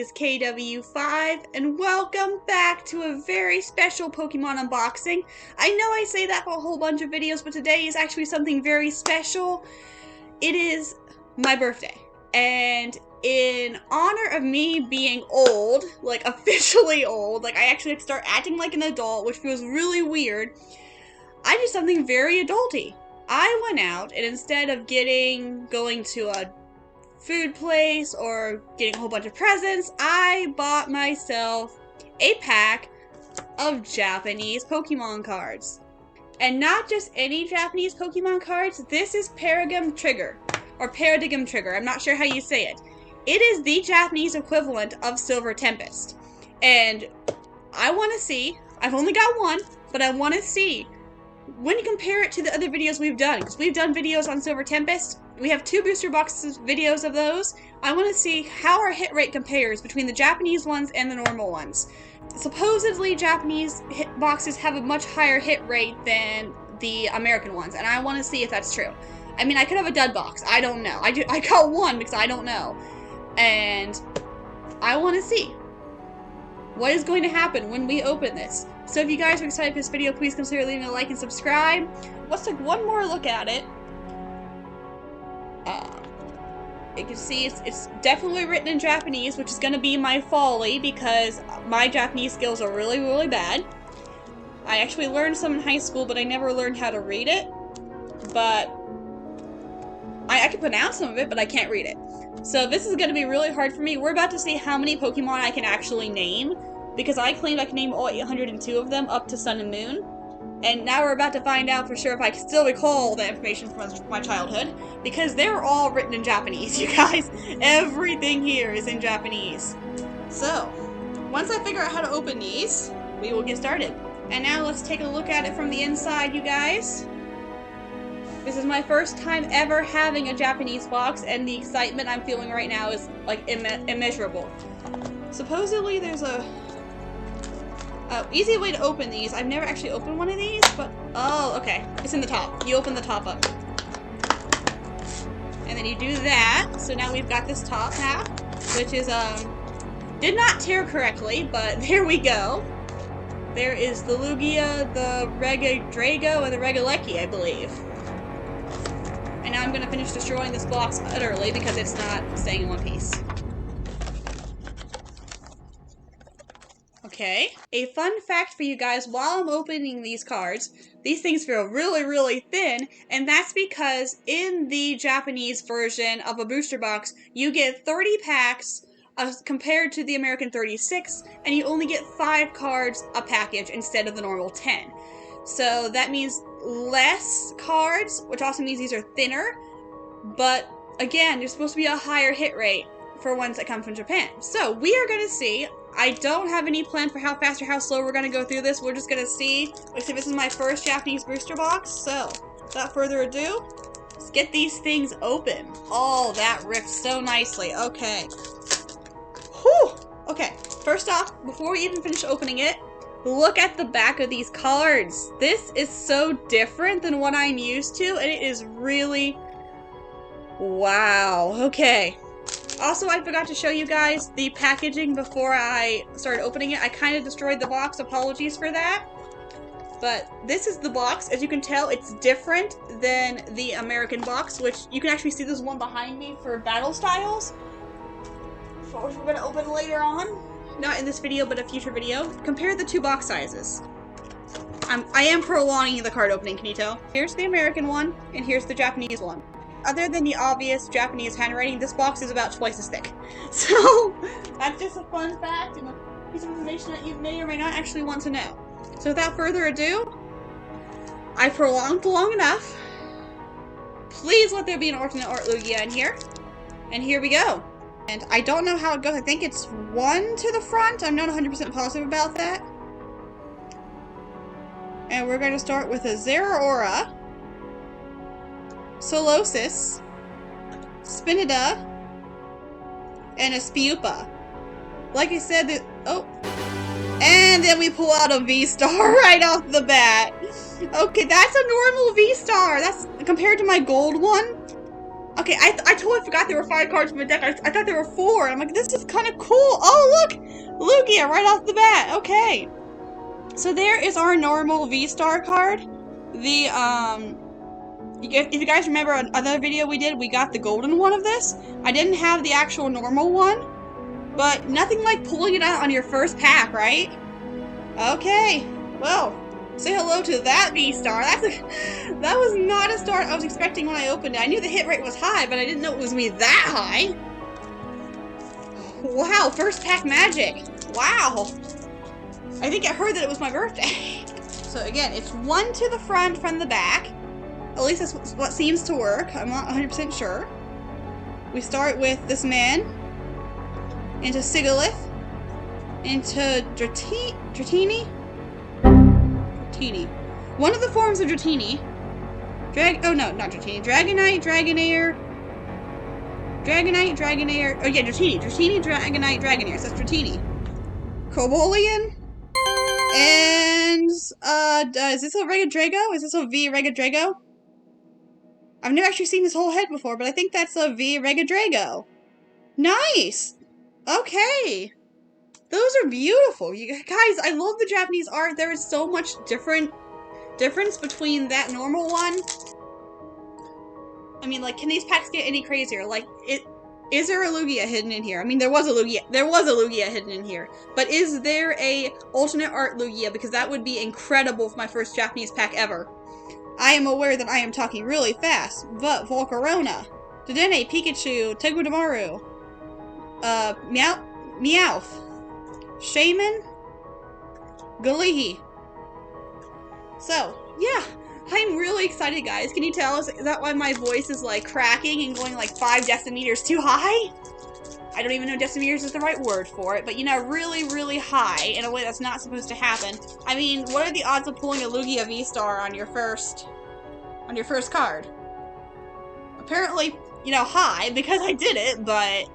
is KW5, and welcome back to a very special Pokemon unboxing. I know I say that for a whole bunch of videos, but today is actually something very special. It is my birthday, and in honor of me being old, like officially old, like I actually have to start acting like an adult, which feels really weird, I did something very adulty. I went out, and instead of going to a food place or getting a whole bunch of presents, I bought myself a pack of Japanese Pokemon cards. And not just any Japanese Pokemon cards, this is Paradigm Trigger, or Paradigm Trigger, I'm not sure how you say it. It is the Japanese equivalent of Silver Tempest. And I want to see, I've only got one, but I want to see, when you compare it to the other videos we've done, because we've done videos on Silver Tempest, we have 2 booster boxes videos of those. I want to see how our hit rate compares between the Japanese ones and the normal ones. Supposedly, Japanese hit boxes have a much higher hit rate than the American ones, and I want to see if that's true. I mean, I could have a dud box. I don't know. I got one because I don't know. And I want to see what is going to happen when we open this. So if you guys are excited for this video, please consider leaving a like and subscribe. Let's take one more look at it. You can see it's definitely written in Japanese, which is going to be my folly because my Japanese skills are really, really bad. I actually learned some in high school, but I never learned how to read it. But I can pronounce some of it, but I can't read it. So this is going to be really hard for me. We're about to see how many Pokemon I can actually name, because I claimed I can name all 802 of them up to Sun and Moon. And now we're about to find out for sure if I can still recall the information from my childhood, because they're all written in Japanese, you guys. Everything here is in Japanese. So, once I figure out how to open these, we will get started. And now let's take a look at it from the inside, you guys. This is my first time ever having a Japanese box, and the excitement I'm feeling right now is, like, immeasurable. Supposedly there's a easy way to open these. I've never actually opened one of these, but oh, okay. It's in the top. You open the top up. And then you do that. So now we've got this top half, which is, did not tear correctly, but there we go. There is the Lugia, the Regidrago, and the Regieleki, I believe. And now I'm gonna finish destroying this box utterly because it's not staying in one piece. Okay, a fun fact for you guys while I'm opening these cards, these things feel really, really thin, and that's because in the Japanese version of a booster box, you get 30 packs compared to the American 36, and you only get 5 cards a package instead of the normal 10. So that means less cards, which also means these are thinner, but again, there's supposed to be a higher hit rate for ones that come from Japan. So we are going to see. I don't have any plan for how fast or how slow we're going to go through this. We're just going to see. Like I said, this is my first Japanese booster box, so without further ado, let's get these things open. Oh, that ripped so nicely. Okay. Whew! Okay, first off, before we even finish opening it, look at the back of these cards. This is so different than what I'm used to, and it is really... wow. Okay. Also, I forgot to show you guys the packaging before I started opening it. I kind of destroyed the box. Apologies for that. But this is the box. As you can tell, it's different than the American box, which you can actually see this one behind me for battle styles, which we're going to open later on. Not in this video, but a future video. Compare the 2 box sizes. I am prolonging the card opening, can you tell? Here's the American one, and here's the Japanese one. Other than the obvious Japanese handwriting, this box is about twice as thick. So, that's just a fun fact and a piece of information that you may or may not actually want to know. So without further ado, I prolonged long enough. Please let there be an alternate art Lugia in here. And here we go. And I don't know how it goes. I think it's 1 to the front. I'm not 100% positive about that. And we're going to start with a Zeraora, Solosis, Spinida, and a Spiupa. Like I said, and then we pull out a V-Star right off the bat. Okay, that's a normal V-Star. That's compared to my gold one. Okay, I totally forgot there were 5 cards from the deck. I thought there were 4. I'm like, this is kind of cool. Oh, look! Lugia right off the bat. Okay. So there is our normal V-Star card. The, if you guys remember another video we did, we got the golden one of this. I didn't have the actual normal one, but nothing like pulling it out on your first pack, right? Okay, well, say hello to that V-Star. That was not a start I was expecting when I opened it. I knew the hit rate was high, but I didn't know it was going to be that high. Wow, first pack magic. Wow. I think I heard that it was my birthday. So again, it's 1 to the front from the back. At least that's what seems to work. I'm not 100% sure. We start with this man, into Sigalith, into Dratini? Dratini. One of the forms of Dratini. Oh no, not Dratini. Dragonite, Dragonair. Dragonair. Oh yeah, Dratini. Dratini, Dragonite, Dragonair. So that's Dratini. Cobolian. And, is this a Regidrago? Is this a V Regidrago? I've never actually seen his whole head before, but I think that's a V Regidrago. Nice! Okay. Those are beautiful. You guys, I love the Japanese art. There is so much difference between that normal one. I mean, like, can these packs get any crazier? Like, is there a Lugia hidden in here? I mean, there was a Lugia hidden in here. But is there a alternate art Lugia? Because that would be incredible for my first Japanese pack ever. I am aware that I am talking really fast, but Volcarona, Dedenne, Pikachu, Togedemaru, Meowth, Shaman, Galihi. So, yeah, I'm really excited, guys. Can you tell? Is that why my voice is, like, cracking and going, like, 5 decimeters too high? I don't even know decimeters is the right word for it, but, you know, really, really high in a way that's not supposed to happen. I mean, what are the odds of pulling a Lugia V-Star on your first card? Apparently, you know, high, because I did it, but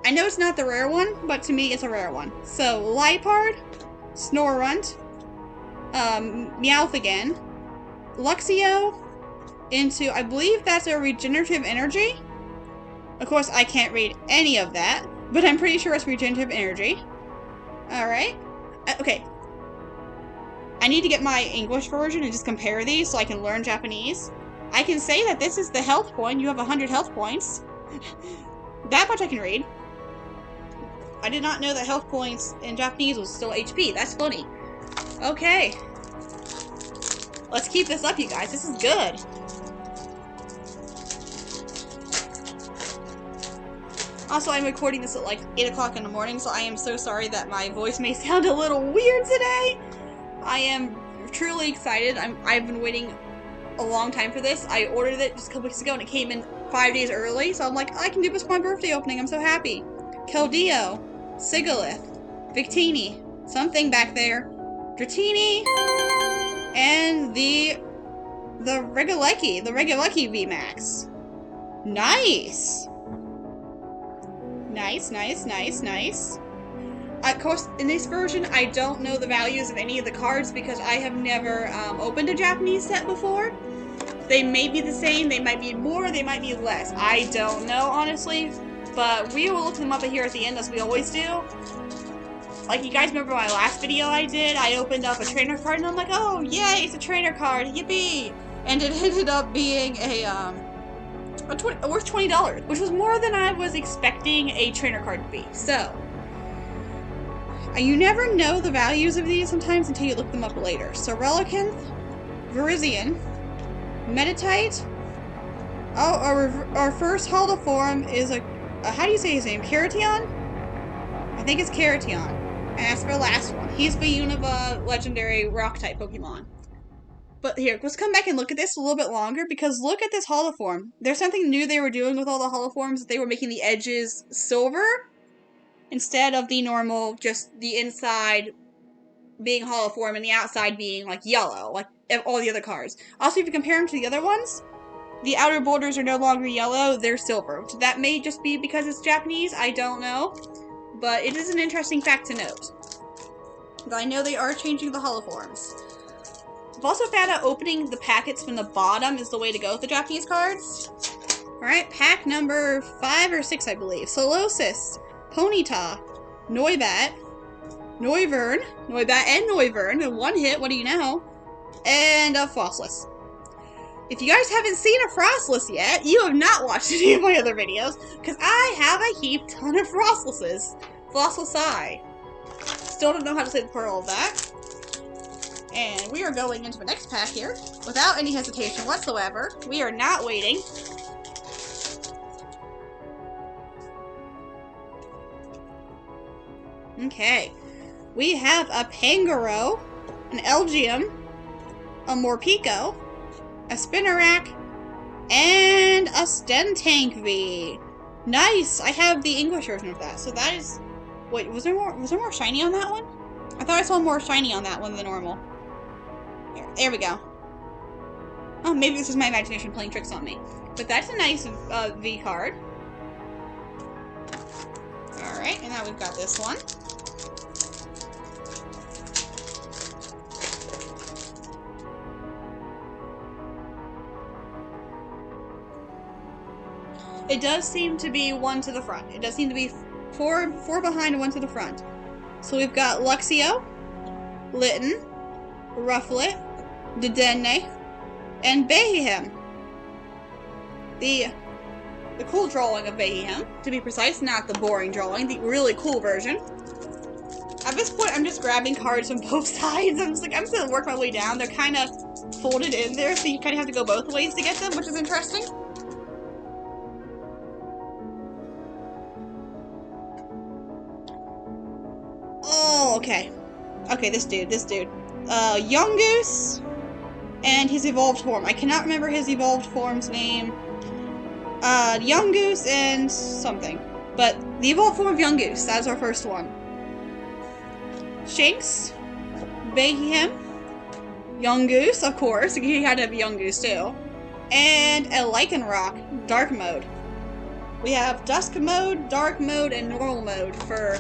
I know it's not the rare one, but to me, it's a rare one. So, Liepard, Snorunt, Meowth again, Luxio, into, I believe that's a regenerative energy. Of course, I can't read any of that, but I'm pretty sure it's regenerative energy. Alright. Okay. I need to get my English version and just compare these so I can learn Japanese. I can say that this is the health point. You have 100 health points. That much I can read. I did not know that health points in Japanese was still HP. That's funny. Okay. Let's keep this up, you guys. This is good. Also, I'm recording this at like 8 o'clock in the morning, so I am so sorry that my voice may sound a little weird today. I am truly excited. I've been waiting a long time for this. I ordered it just a couple weeks ago and it came in 5 days early, so I'm like, I can do this for my birthday opening. I'm so happy. Keldeo, Sigalith, Victini, something back there, Dratini, and the Regieleki, VMAX. Nice! Nice. Of course, in this version, I don't know the values of any of the cards because I have never opened a Japanese set before. They may be the same, they might be more, they might be less. I don't know, honestly, but we will look them up here at the end as we always do. Like, you guys remember my last video I did? I opened up a trainer card and I'm like, oh, yay, it's a trainer card, yippee! And it ended up being worth $20, which was more than I was expecting a trainer card to be. So, you never know the values of these sometimes until you look them up later. So, Relicanth, Virizion, Meditite. Oh, our first holoform is how do you say his name? Keration? I think it's Keration. And that's the last one. He's the Unova legendary rock type Pokemon. But here, let's come back and look at this a little bit longer, because look at this holoform. There's something new they were doing with all the holoforms. They were making the edges silver instead of the normal, just the inside being holoform and the outside being like yellow, like all the other cards. Also, if you compare them to the other ones, the outer borders are no longer yellow, they're silver. So that may just be because it's Japanese, I don't know. But it is an interesting fact to note. But I know they are changing the holoforms. I've also found out opening the packets from the bottom is the way to go with the Japanese cards. Alright, pack number 5 or 6, I believe. Solosis, Ponyta, Noibat, Noivern, Noibat and Noivern in one hit, what do you know? And a Frostless. If you guys haven't seen a Frostless yet, you have not watched any of my other videos, because I have a heap ton of Frostlesses. Frostless-I. Still don't know how to say the plural of that. And we are going into the next pack here, without any hesitation whatsoever. We are not waiting. Okay. We have a Pangoro, an Elgium, a Morpeko, a Spinarak, and a Stentank V. Nice! I have the English version of that, so that is... Wait, was there more shiny on that one? I thought I saw more shiny on that one than normal. There we go. Oh, maybe this is my imagination playing tricks on me. But that's a nice V card. Alright, and now we've got this one. It does seem to be one to the front. It does seem to be four behind and one to the front. So we've got Luxio, Litten, Rufflet, Dedenne, and Behem. The cool drawing of Behem, to be precise, not the boring drawing, the really cool version. At this point, I'm just grabbing cards from both sides. I'm just gonna work my way down. They're kind of folded in there, so you kind of have to go both ways to get them, which is interesting. Oh, okay. Okay, this dude. Yungoos and his evolved form. I cannot remember his evolved form's name. Yungoos and something. But the evolved form of Yungoos, that's our first one. Shanks, Behem, Yungoos, of course. He had to have Yungoos too. And a Lycanroc, Dark Mode. We have Dusk Mode, Dark Mode, and Normal Mode for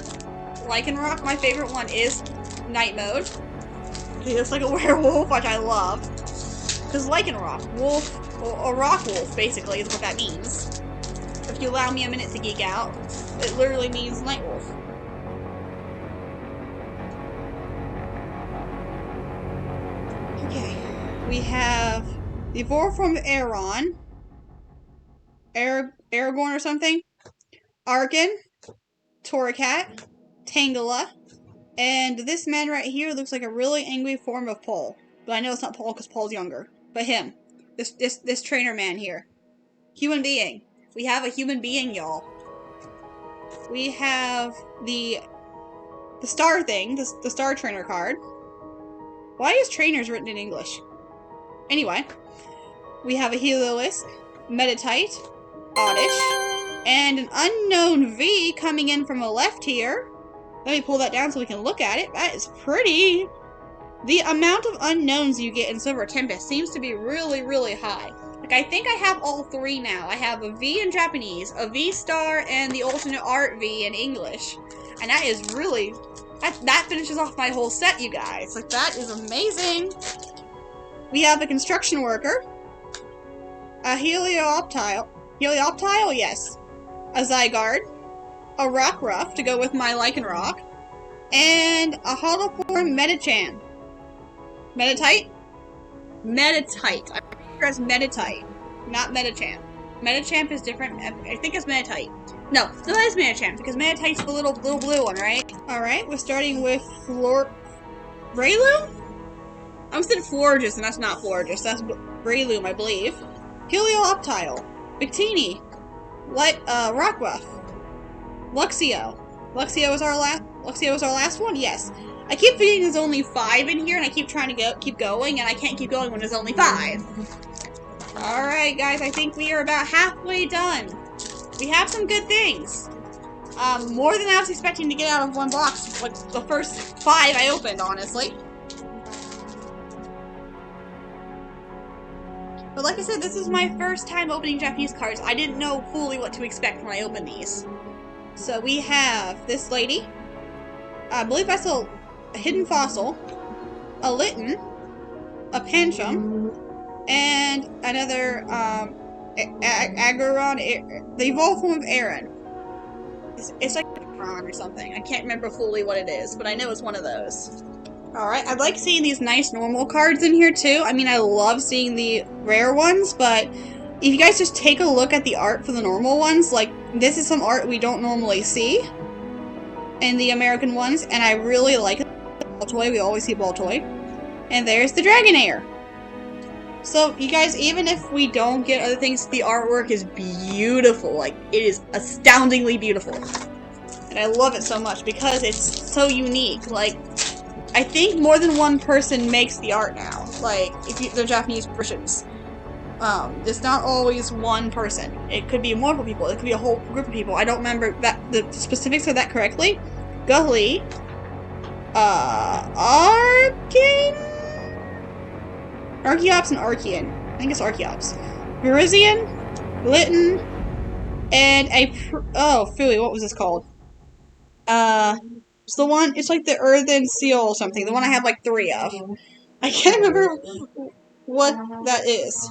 Lycanroc. My favorite one is Night Mode. He looks like a werewolf, which I love. Because Lycanroc, wolf, or a rock wolf, basically, is what that means. If you allow me a minute to geek out, it literally means night wolf. Okay, we have the evolved form of Aeron, Aragorn or something, Arkin, Torracat, Tangela, and this man right here looks like a really angry form of Paul. But I know it's not Paul because Paul's younger. But him. This trainer man here. Human being. We have a human being, y'all. We have the star thing, the star trainer card. Why is trainers written in English? Anyway, we have a Heliolisk, Meditite, Oddish, and an unknown V coming in from the left here. Let me pull that down so we can look at it. That is pretty. The amount of unknowns you get in Silver Tempest seems to be really, really high. Like, I think I have all three now. I have a V in Japanese, a V star, and the alternate art V in English. And that is really... That finishes off my whole set, you guys. Like, that is amazing. We have a construction worker, a Helioptile, yes, a Zygarde, a Rockruff to go with my Lycanroc, and a holoform Medicham. Meditite? Meditite. I'm pretty sure it's Meditite, not Medicham. Medicham is different. I think it's Meditite. No, that is Medicham, because Meditite's the little blue one, right? Alright, we're starting with Breloom? I said Florges, and that's not Florges. That's Breloom, I believe. Helioptile, Victini, Rockruff, Luxio. Luxio is our last one? Yes. I keep forgetting there's only 5 in here, and I keep trying to keep going, and I can't keep going when there's only 5. Alright, guys, I think we are about halfway done. We have some good things. More than I was expecting to get out of one box, like the first 5 I opened, honestly. But like I said, this is my first time opening Japanese cards. I didn't know fully what to expect when I opened these. So we have this lady. I believe I saw a Hidden Fossil, a Litten, a Pancham, and another Agaron, the evolved form of Aaron. It's like Agron or something. I can't remember fully what it is, but I know it's one of those. Alright, I like seeing these nice normal cards in here too. I mean, I love seeing the rare ones, but if you guys just take a look at the art for the normal ones, like, this is some art we don't normally see in the American ones, and I really like it. Baltoy, we always see Baltoy. And there's the Dragonair. So, you guys, even if we don't get other things, the artwork is beautiful. Like, it is astoundingly beautiful. And I love it so much because it's so unique. Like, I think more than one person makes the art now. Like, if they're Japanese versions. It's not always one person. It could be multiple people. It could be a whole group of people. I don't remember the specifics of that correctly. Gully. Archeops and Archean. I think it's Archeops. Virizion, Glitten, and Philly, what was this called? It's the one, it's like the Earthen Seal or something. The one I have like 3 of. I can't remember what that is.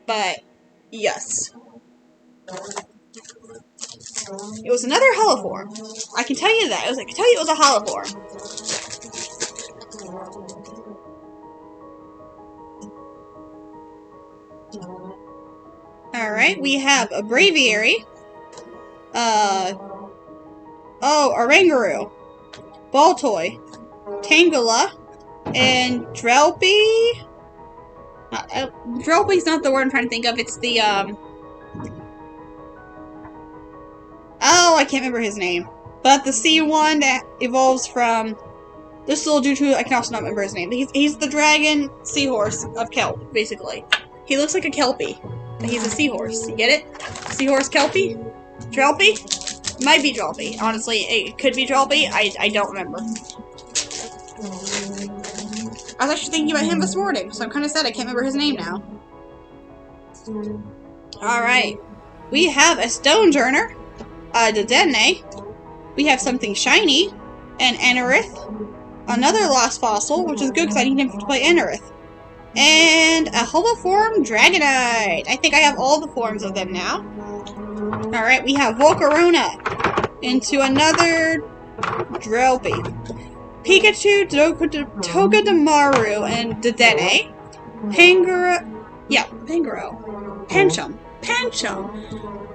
But, yes. It was another holoform. I can tell you that. I can tell you it was a holoform. Alright, we have a Braviary. Oranguru. Baltoy. Tangela. And Drelpy. Drelpy's not the word I'm trying to think of. It's the, oh, I can't remember his name. But the sea one that evolves from this little dude who I can also not remember his name. He's the dragon seahorse of Kelp, basically. He looks like a Kelpie, but he's a seahorse. You get it? Seahorse Kelpie? Drelpy? Might be Drelpy. Honestly, it could be Drelpy. I don't remember. I was actually thinking about him this morning, so I'm kind of sad I can't remember his name now. Alright. We have a Stonejourner, a Dedenne. We have something shiny, an Anorith, another Lost Fossil, which is good because I need him to play Anorith, and a Holoform Dragonite. I think I have all the forms of them now. Alright, we have Volcarona into another Drelpy. Pikachu, Togedemaru, and Dedenne.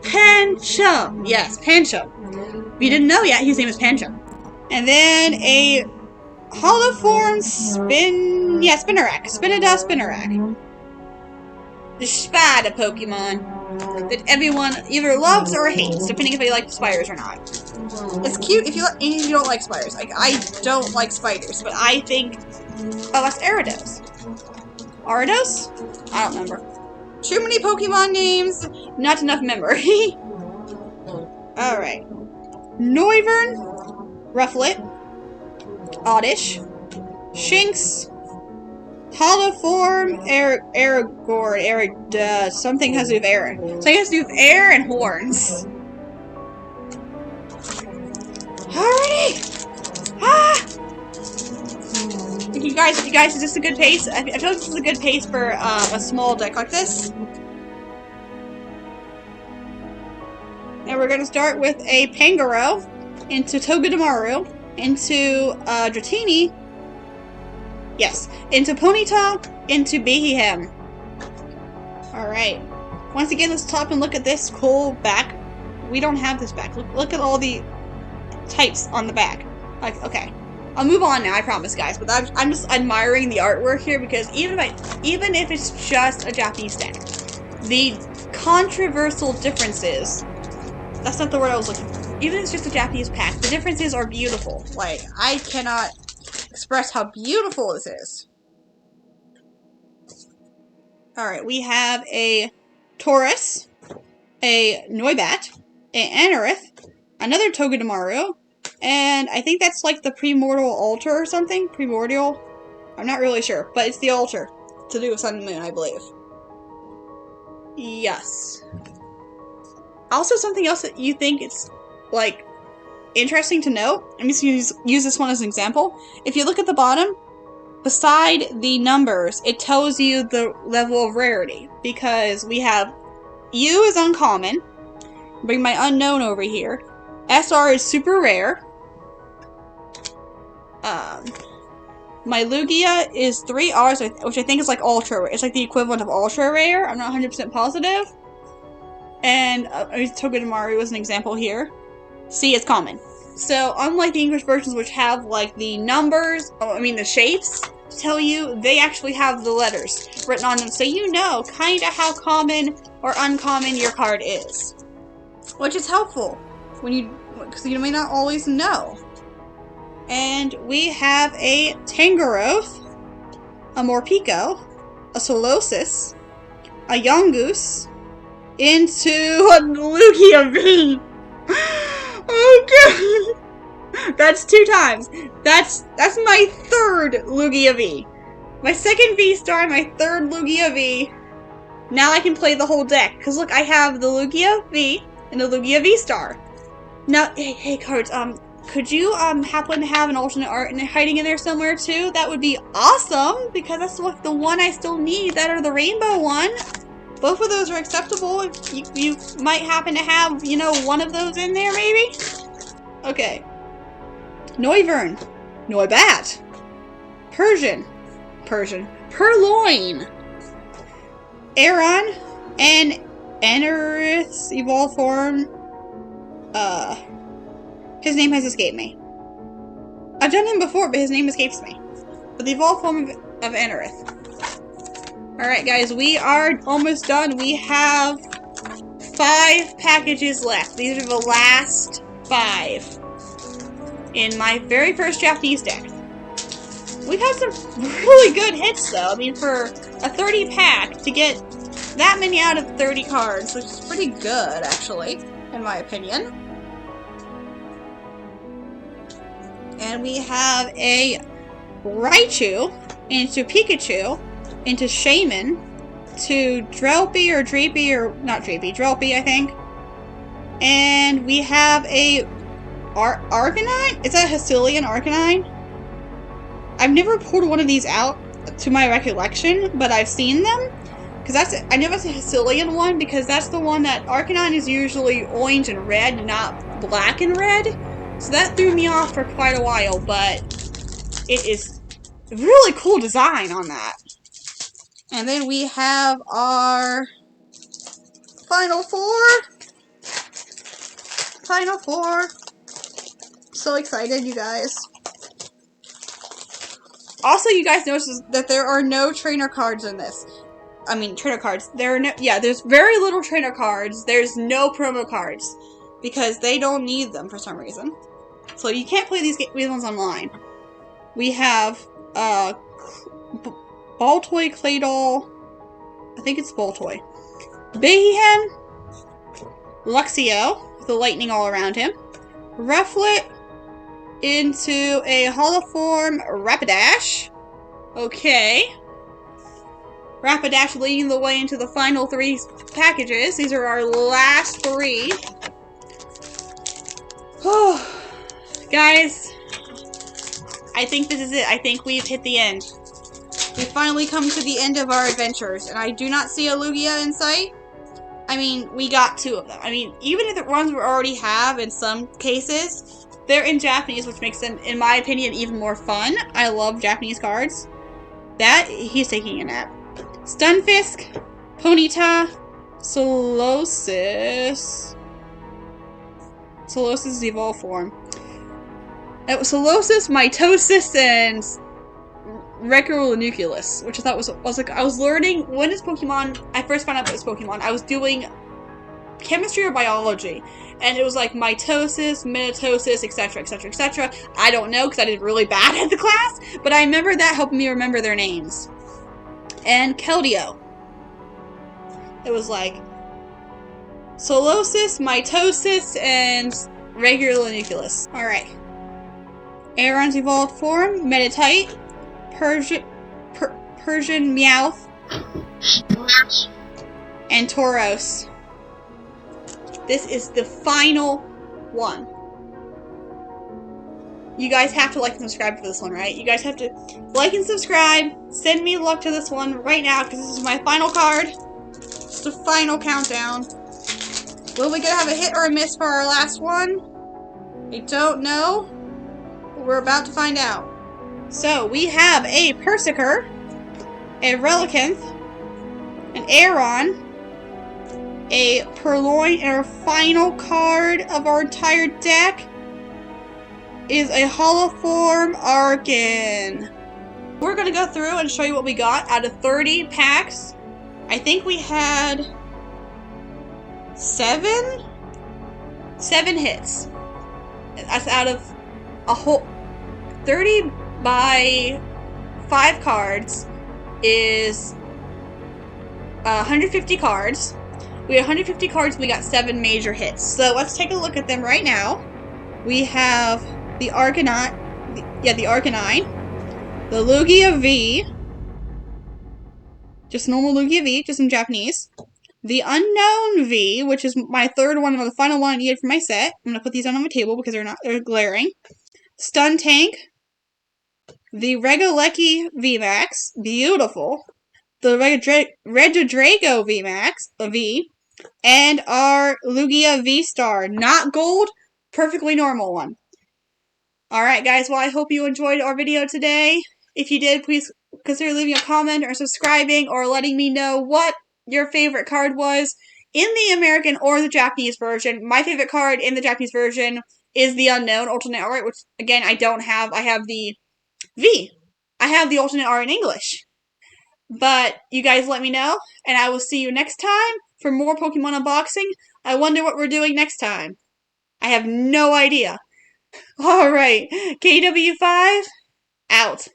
Pancham. Yes, Pancham. If you didn't know yet, his name is Pancham. And then a holoform Spinarak. Spinarak. The Spada Pokemon that everyone either loves or hates, depending if they like spiders or not. It's cute if you don't like spiders. Like, I don't like spiders, but I think... Oh, that's Aridos. Aridos? I don't remember. Too many Pokemon names, not enough memory. Alright. Noivern, Rufflet, Oddish, Shinx, Holoform, Aragorn, something has to do with air. So it has to do with air and horns. Alrighty! You guys, is this a good pace? I feel like this is a good pace for a small deck like this. And we're going to start with a Pangoro into Togedemaru, into Dratini, yes, into Ponyta, into Behem. Alright. Once again, let's stop and look at this cool back. We don't have this back. Look at all the types on the back. Like, okay. I'll move on now, I promise, guys. But I'm just admiring the artwork here because even if it's just a Japanese deck, the controversial differences. That's not the word I was looking for. Even if it's just a Japanese pack, the differences are beautiful. Like, I cannot express how beautiful this is. Alright, we have a Taurus, a Noibat, an Anorith, another Togedemaru, and I think that's like the Primordial Altar or something? Primordial? I'm not really sure, but it's the altar to do with Sun and Moon, I believe. Yes. Also, something else that you think it's, like, interesting to note, I'm just going to use this one as an example. If you look at the bottom, beside the numbers, it tells you the level of rarity. Because we have U is uncommon. Bring my unknown over here. SR is super rare. My Lugia is 3 Rs, which I think is like ultra rare. It's like the equivalent of ultra rare. I'm not 100% positive. And Togedemaru was an example here. C is common. So unlike the English versions, which have like the numbers, the shapes to tell you, they actually have the letters written on them, so you know kind of how common or uncommon your card is, which is helpful because you may not always know. And we have a Tangrowth, a Morpeko, a Solosis, a Yungoos, into a Lugia V. Okay. That's 2 times. That's my 3rd Lugia V. My 2nd V-Star and my 3rd Lugia V. Now I can play the whole deck. Because look, I have the Lugia V and the Lugia V-Star. Now, hey cards, could you happen to have an alternate art hiding in there somewhere too? That would be awesome, because that's like the one I still need, that or the rainbow one. Both of those are acceptable. If you might happen to have, one of those in there, maybe? Okay. Noivern. Noibat. Persian. Purloin. Aron. And Enerith's evolved form. His name has escaped me. I've done him before, but his name escapes me. But the evolved form of Enerith. Alright guys, we are almost done. We have 5 packages left. These are the last 5 in my very first Japanese deck. We've had some really good hits though. For a 30 pack to get that many out of 30 cards, which is pretty good actually, in my opinion. And we have a Raichu into Pikachu, into Shaman, to Drelpy or Drapey, or not Drapey, Drelpy, I think. And we have a Arcanine? Is that a Histilian Arcanine? I've never pulled one of these out to my recollection, but I've seen them. Because I know that's a Histilian one, because that's the one that Arcanine is usually orange and red, not black and red. So that threw me off for quite a while, but it is a really cool design on that. And then we have our Final Four. So excited, you guys. Also, you guys notice that there are no trainer cards in this. Trainer cards. There's very little trainer cards. There's no promo cards. Because they don't need them for some reason. So you can't play these ones online. We have, Baltoy, Claydol, I think it's Baltoy, Bayhem, Luxio, with the lightning all around him, Rufflet, into a holoform Rapidash. Okay. Rapidash leading the way into the final 3 packages. These are our last 3. Oh, guys, I think this is it. I think we've hit the end. We've finally come to the end of our adventures, and I do not see a Lugia in sight. We got 2 of them. Even if the ones we already have, in some cases, they're in Japanese, which makes them, in my opinion, even more fun. I love Japanese cards. He's taking a nap. Stunfisk, Ponyta, Solosis evolved form. It was Solosis, Mitosis, and Recurolunuculus, which I thought I was learning, when is Pokemon, I first found out it was Pokemon, I was doing chemistry or biology, and it was like mitosis, minitosis, etc, etc, etc. I don't know, because I did really bad at the class, but I remember that helping me remember their names. And Keldeo. It was like Solosis, Mitosis, and Recurolunuculus. Alright. Aron's evolved form, Meditite, Persian Meowth, and Tauros. This is the final one. you guys have to like and subscribe for this one, right? You guys have to like and subscribe. Send me luck to this one right now because this is my final card. It's the final countdown. Will we gonna have a hit or a miss for our last one? I don't know. We're about to find out. So we have a Persiker, a Relicanth, an Aeron, a Purloin, and our final card of our entire deck is a Holoform Arcan. We're going to go through and show you what we got out of 30 packs. I think we had 7 hits. That's out of a whole 30 by 5 cards is 150 cards. We had 150 cards, we got 7 major hits. So let's take a look at them right now. We have the Arcanine, the Arcanine, the Lugia V, just normal Lugia V, just in Japanese. The Unknown V, which is my third one, the final one I needed for my set. I'm gonna put these on my table because they're glaring. Stun Tank, the Regieleki VMAX, beautiful. The Regidrago VMAX, V, and our Lugia V-Star, not gold, perfectly normal one. Alright guys, well I hope you enjoyed our video today. If you did, please consider leaving a comment or subscribing or letting me know what your favorite card was in the American or the Japanese version. My favorite card in the Japanese version is the Unknown alternate art, which again I don't have. I have the V. I have the alternate art in English. But you guys let me know, and I will see you next time for more Pokemon unboxing. I wonder what we're doing next time. I have no idea. Alright, KW5, out.